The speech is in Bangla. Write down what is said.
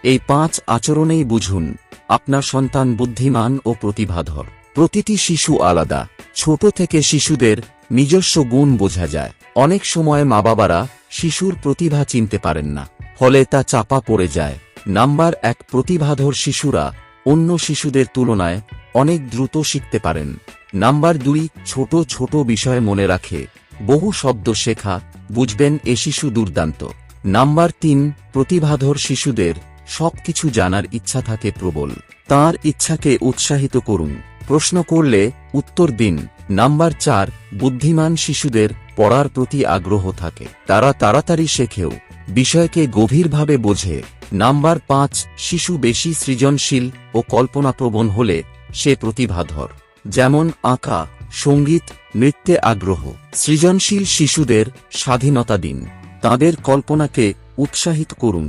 এই 5 আচরণেই বুঝুন আপনার সন্তান বুদ্ধিমান ও প্রতিভাধর। প্রতিটি শিশু আলাদা। ছোট থেকে শিশুদের নিজস্ব গুণ বোঝা যায়। অনেক সময় মা বাবারা শিশুর প্রতিভা চিনতে পারেন না, ফলে তা চাপা পড়ে যায়। নাম্বার 1, প্রতিভাধর শিশুরা অন্য শিশুদের তুলনায় অনেক দ্রুত শিখতে পারেন। নাম্বার 2, ছোট ছোট বিষয় মনে রাখে, বহু শব্দ শেখা, বুঝবেন এ শিশু দুর্দান্ত। নাম্বার 3, প্রতিভাধর শিশুদের সবকিছু জানার ইচ্ছা থাকে প্রবল। তার ইচ্ছাকে উৎসাহিত করুন, প্রশ্ন করলে উত্তর দিন। নাম্বার 4, বুদ্ধিমান শিশুদের পড়ার প্রতি আগ্রহ থাকে, তারা তাড়াতাড়ি শেখেও, বিষয়কে গভীরভাবে বোঝে। নাম্বার 5, শিশু বেশি সৃজনশীল ও কল্পনাপ্রবণ হলে সে প্রতিভাধর। যেমন আঁকা, সঙ্গীত, নৃত্যে আগ্রহ। সৃজনশীল শিশুদের স্বাধীনতা দিন, তাদের কল্পনাকে উৎসাহিত করুন।